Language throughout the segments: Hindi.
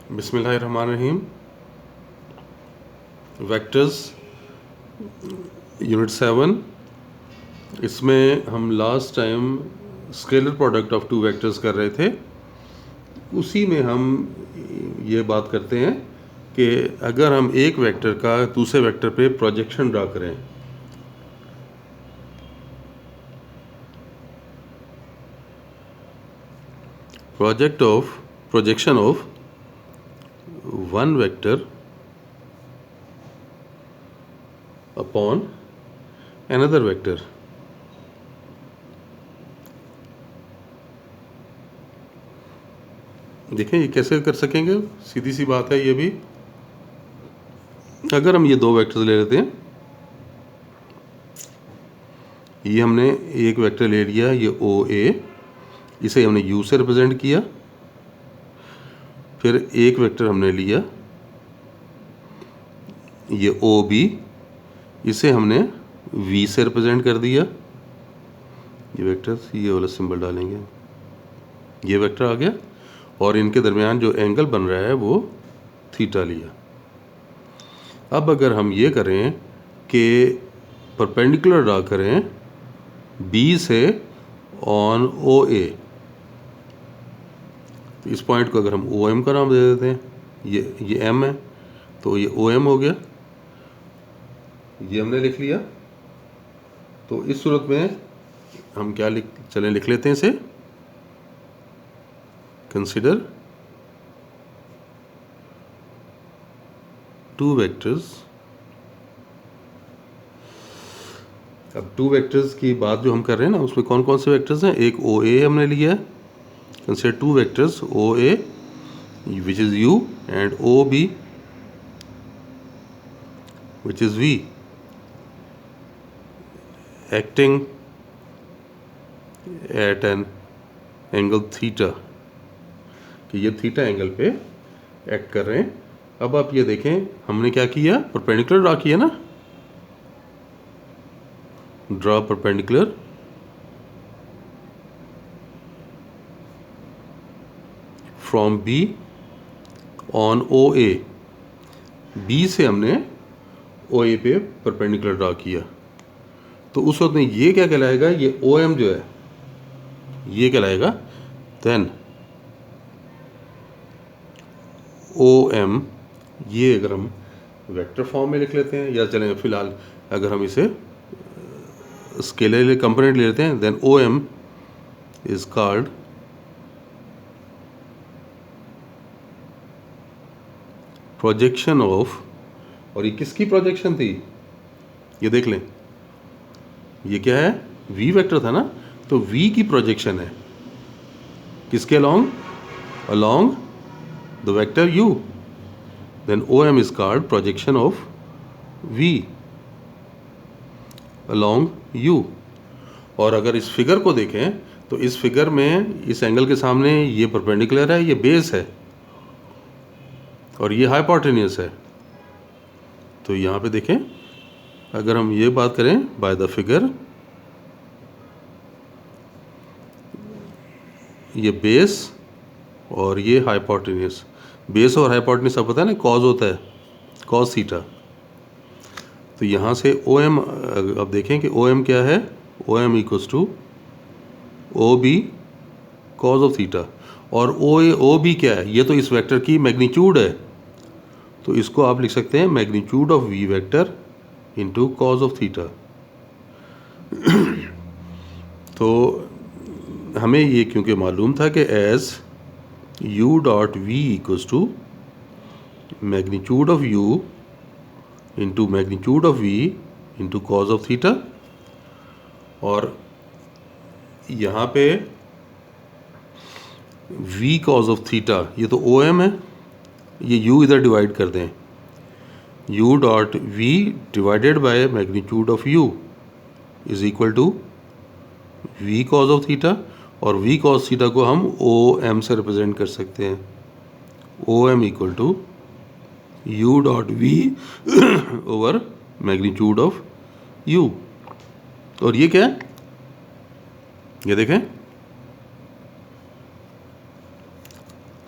बिस्मिल्लाहिर्रहमानिर्रहीम। वेक्टर्स यूनिट 7, इसमें हम last time scalar product of two vectors कर रहे थे। उसी में हम ये बात करते हैं कि अगर हम एक वेक्टर का दूसरे वेक्टर पे प्रोजेक्शन ड्रा करें, projection of one vector upon another vector. देखें ये कैसे कर सकेंगे, सीधी सी बात है ये भी। अगर हम ये दो वेक्टर्स ले लेते हैं, ये हमने एक वेक्टर ले लिया, ये ओ ए, इसे हमने यू से रिप्रेजेंट किया। फिर एक वेक्टर हमने लिया, ये ओ बी, इसे हमने वी से रिप्रेजेंट कर दिया। ये वेक्टर, ये वाला सिंबल डालेंगे, ये वेक्टर आ गया और इनके दरमियान जो एंगल बन रहा है वो थीटा लिया। अब अगर हम ये करें कि परपेंडिकुलर ड्रा करें बी से ऑन ओ ए, तो इस पॉइंट को अगर हम ओ एम का नाम दे देते हैं, ये एम है तो ये ओ एम हो गया, ये हमने लिख लिया। तो इस सूरत में हम क्या लिख लेते हैं इसे, कंसिडर टू वेक्टर्स। अब टू वेक्टर्स की बात जो हम कर रहे हैं ना, उसमें कौन कौन से वेक्टर्स हैं। एक ओ ए हमने लिया है, consider two vectors O A which is U and O B which is V, acting at an angle theta, कि ये थीटा एंगल पे एक्ट कर रहे हैं। अब आप ये देखें, हमने क्या किया, परपेंडिकुलर ड्रा किया ना, draw perpendicular from B on O A, B से हमने ओ ए पे परपेंडिकुलर ड्रा किया। तो उस वक्त में ये क्या कहलाएगा, ये ओ एम जो है ये कहलाएगा। देन ओ एम, ये अगर हम वेक्टर फॉर्म में लिख लेते हैं, या चलें फिलहाल अगर हम इसे स्केलर कंपोनेंट ले लेते हैं, then O M is called projection of, और ये किसकी प्रोजेक्शन थी, ये देख लें, ये क्या है, वी वेक्टर था ना, तो वी की प्रोजेक्शन है किसके along, along the vector u, then OM is called projection of V along U। और अगर इस फिगर को देखें तो इस फिगर में इस एंगल के सामने ये परपेंडिकुलर है, ये बेस है और ये हाइपोटेन्यूस है। तो यहाँ पे देखें, अगर हम ये बात करें बाय द फिगर, ये बेस और ये हाइपोटेन्यूस, बेस और हाइपोटेन्यूस आपको पता है ना, कॉज होता है, कॉज थीटा। तो यहाँ से ओ एम, अब देखें कि ओ एम क्या है, O M equals to O B cos of theta, और ओ बी क्या है, ये तो इस वेक्टर की मैग्नीट्यूड है, तो इसको आप लिख सकते हैं magnitude of V vector into cos of theta. तो हमें ये क्योंकि मालूम था कि as u dot v equals to magnitude of u into magnitude of v into cos of theta, और यहाँ पे v कॉज ऑफ थीटा, ये तो ओ एम है, ये u इधर डिवाइड कर दें, u dot v divided by magnitude of u is equal to v cos of theta, और v कॉस थीटा को हम ओ एम से रिप्रेजेंट कर सकते हैं, O M equal to u dot v over magnitude of u। और ये क्या है, ये देखें,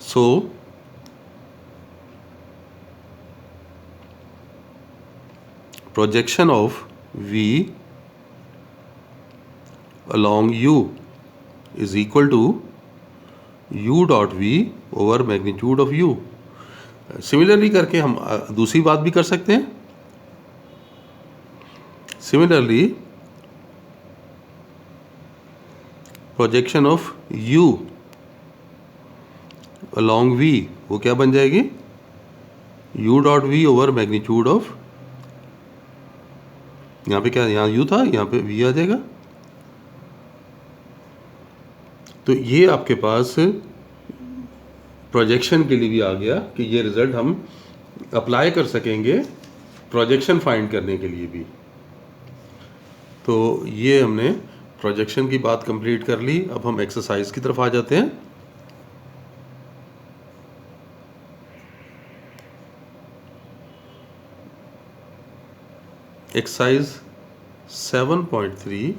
so projection of V along U is equal to U dot V over magnitude of U. Similarly करके हम दूसरी बात भी कर सकते हैं. Similarly projection of U along V वो क्या बन जाएगी? U dot V over magnitude of, यहाँ पे क्या, यहाँ U था, यहाँ पे V आ जाएगा. तो ये आपके पास प्रोजेक्शन के लिए भी आ गया कि ये रिज़ल्ट हम अप्लाई कर सकेंगे प्रोजेक्शन फाइंड करने के लिए भी. तो ये हमने प्रोजेक्शन की बात कंप्लीट कर ली. अब हम एक्सरसाइज की तरफ आ जाते हैं. Exercise 7.3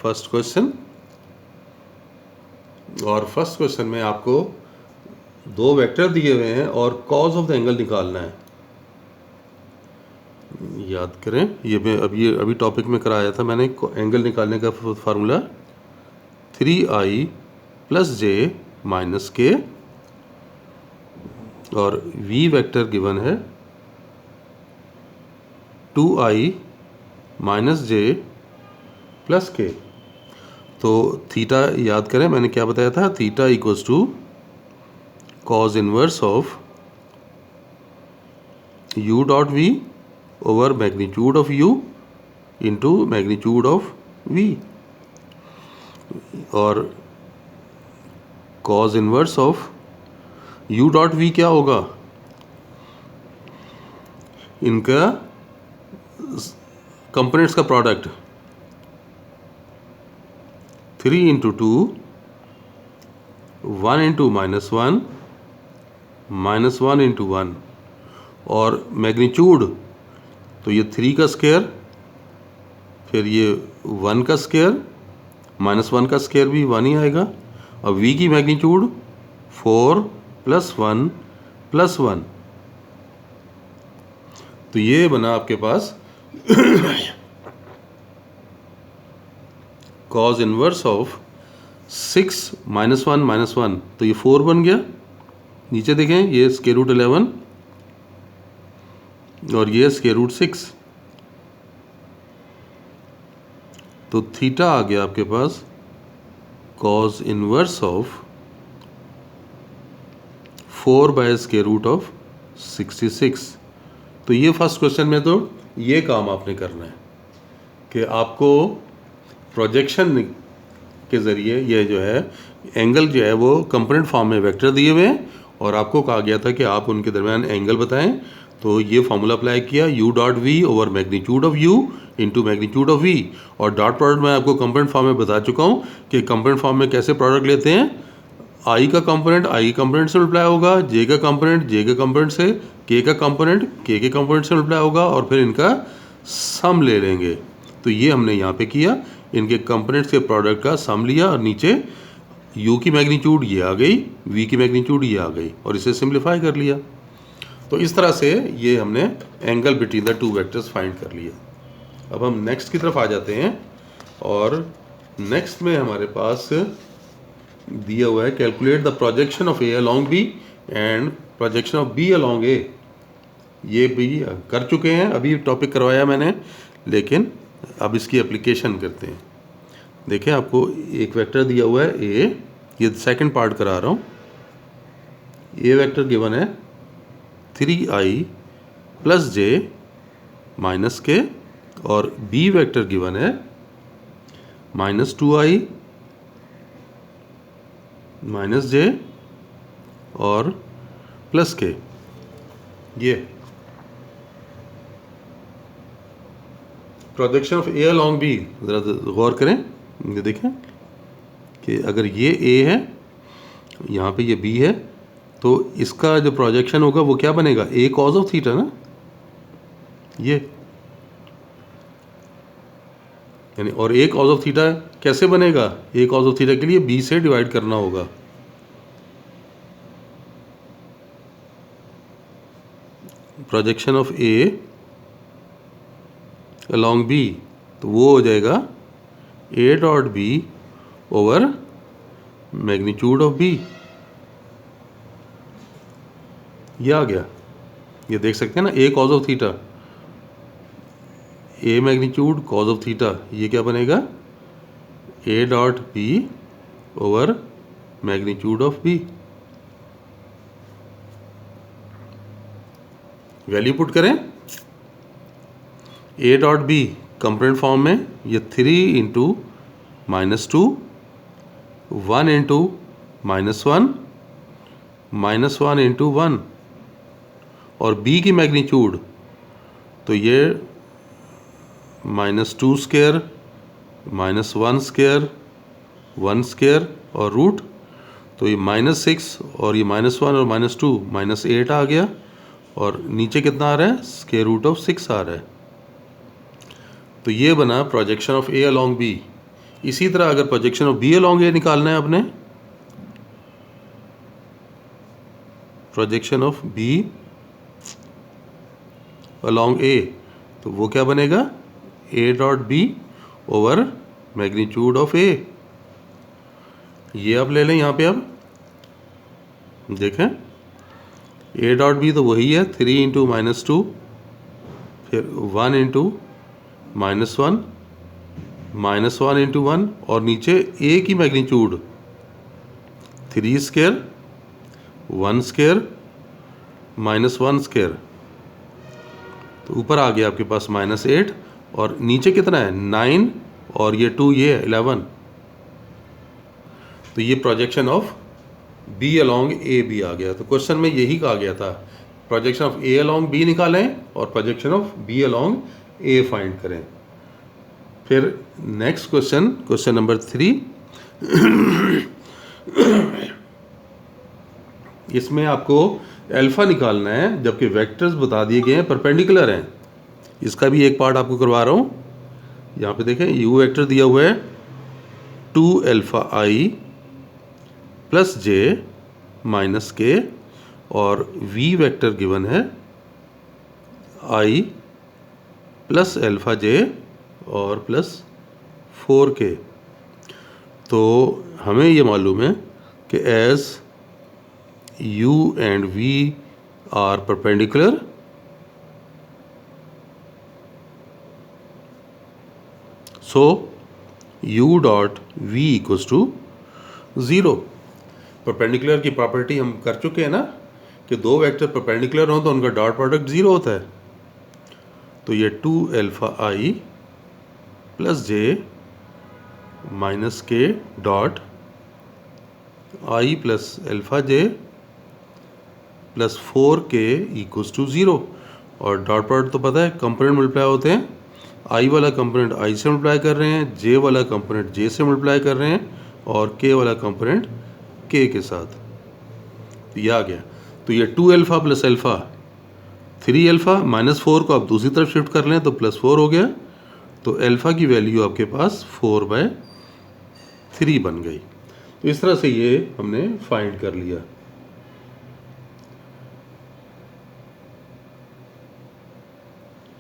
first question. और फर्स्ट क्वेश्चन में आपको दो वेक्टर दिए हुए हैं और कॉज ऑफ द एंगल निकालना है. याद करें, ये मैं अभी टॉपिक में कराया था मैंने. एंगल निकालने का formula 3i plus J minus K, और v वेक्टर गिवन है 2i माइनस जे प्लस के. तो थीटा याद करें, मैंने क्या बताया था, theta equals to cos inverse of u dot v over magnitude of u into magnitude of v. और cos inverse of u dot v क्या होगा? इनका कंपोनेंट्स का प्रोडक्ट 3 इंटू 2, 1 इंटू -1, -1 इंटू 1. और मैग्नीट्यूड तो ये 3 का स्क्वायर, फिर ये 1 का स्क्वायर, -1 का स्क्वायर भी 1 ही आएगा. अब v की मैग्नीट्यूड 4 + 1 + 1. तो ये बना आपके पास कॉज इनवर्स ऑफ 6 -1 -1. तो ये 4 बन गया. नीचे देखें, ये स्क्वायर रूट 11 और ये स्क्वायर रूट 6. तो थीटा आ गया आपके पास cos inverse of 4 by square root of 66. तो ये फर्स्ट क्वेश्चन में तो ये काम आपने करना है कि आपको प्रोजेक्शन के ज़रिए ये जो है एंगल जो है वो कंपोनेंट फॉर्म में वेक्टर दिए हुए हैं, और आपको कहा गया था कि आप उनके दरमियान एंगल बताएं. तो ये फॉर्मूला अप्लाई किया, u dot v over magnitude of u into magnitude of v. और डॉट प्रोडक्ट मैं आपको कंपोनेंट फॉर्म में बता चुका हूँ कि कंपोनेंट फॉर्म में कैसे प्रोडक्ट लेते हैं. i का कंपोनेंट i कंपोनेंट से मल्टीप्लाई होगा, j का कंपोनेंट j के कंपोनेंट से, k का कंपोनेंट k के कंपोनेंट से मल्टीप्लाई होगा, और फिर इनका सम ले लेंगे. तो ये हमने यहाँ पे किया, इनके कंपोनेंट्स के प्रोडक्ट का सम लिया, और नीचे u की मैग्नीट्यूड ये आ गई, v की मैग्नीट्यूड ये आ गई, और इसे सिंप्लीफाई कर लिया. तो इस तरह से ये हमने angle between the two vectors find कर लिया. अब हम नेक्स्ट की तरफ आ जाते हैं, और नेक्स्ट में हमारे पास दिया हुआ है calculate the projection of a along b and projection of b along a. ये भी कर चुके हैं, अभी टॉपिक करवाया मैंने, लेकिन अब इसकी एप्लीकेशन करते हैं. देखें, आपको एक वेक्टर दिया हुआ है a, ये सेकंड पार्ट करा रहा हूँ. a वेक्टर गिवन है 3i plus j minus K, और b वेक्टर गिवन है -2i माइनस जे और प्लस के. ये projection of a along b, ज़रा गौर करें, ये देखें कि अगर ये a है, यहाँ पे ये b है, तो इसका जो प्रोजेक्शन होगा वो क्या बनेगा, a कॉज ऑफ थीटा ना. ये यानी, और a कॉज ऑफ थीटा कैसे बनेगा, a कॉज ऑफ थीटा के लिए b से डिवाइड करना होगा. Projection of a along B, तो वो हो जाएगा A dot B over magnitude of B. ये आ गया, ये देख सकते हैं ना, A cos of theta, A magnitude cos of theta, ये क्या बनेगा A dot B over magnitude of B. Value put करें, A dot B component form में ये 3 इंटू -2, 1 इंटू -1, -1 इंटू 1, और बी की मैग्नीट्यूड तो ये -2 स्क्वायर, -1 स्क्वायर, 1 स्क्वायर और रूट, तो ये -6 और ये -1 और -2 -8 आ गया, और नीचे कितना आ रहा है, स्क्वायर रूट ऑफ 6 आ रहा है। तो ये बना projection of A along B. इसी तरह अगर projection of B along A निकालना है अपने, projection of B along A, तो वो क्या बनेगा A dot B over magnitude of A. ये आप ले लें यहाँ पे, अब देखें ए डॉट बी तो वही है 3 इंटू -2, फिर 1 इंटू -1, -1 इंटू 1, और नीचे ए की मैग्नीट्यूड 3 स्क्वायर, 1 स्क्वायर, -1 स्क्वायर, तो ऊपर आ गया आपके पास -8, और नीचे कितना है 9, और ये 2, ये 11। तो ये projection of B along A B आ गया। तो क्वेश्चन में यही कहा गया था, projection of A along B निकालें और projection of B along A find करें। फिर नेक्स्ट क्वेश्चन, क्वेश्चन नंबर 3, इसमें आपको अल्फा निकालना है जबकि वेक्टर्स बता दिए गए हैं परपेंडिकुलर हैं। इसका भी एक पार्ट आपको करवा रहा हूँ। यहाँ पे देखें यू वेक्टर दिया हुआ है 2αi plus J minus K, और v वेक्टर गिवन है i प्लस अल्फा जे और प्लस 4k। तो हमें ये मालूम है कि as u and v are perpendicular, so u dot v equals to 0। Perpendicular की प्रॉपर्टी हम कर चुके हैं ना कि दो वेक्टर परपेंडिकुलर हो तो उनका डॉट प्रोडक्ट 0 होता है। तो ये 2αi plus J minus K dot i plus alpha J plus 4k equals to 0, और डॉट प्रोडक्ट तो पता है कंपोनेंट मल्टीप्लाई होते हैं, i वाला कंपोनेंट i से मल्टीप्लाई कर रहे हैं, j वाला कंपोनेंट j से मल्टीप्लाई कर रहे हैं, और k वाला कंपोनेंट k के साथ। तो ये आ गया। तो ये 2α प्लस अल्फा 3α, -4 को आप दूसरी तरफ शिफ्ट कर लें तो +4 हो गया। तो अल्फा की वैल्यू आपके पास 4/3 बन गई। तो इस तरह से ये हमने फाइंड कर लिया।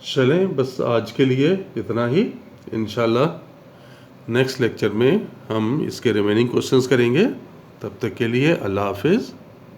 चलें, बस आज के लिए इतना ही। इंशाल्लाह नेक्स्ट लेक्चर में हम इसके रिमेनिंग क्वेश्चंस करेंगे। तब तक के लिए अल्लाह हाफिज़।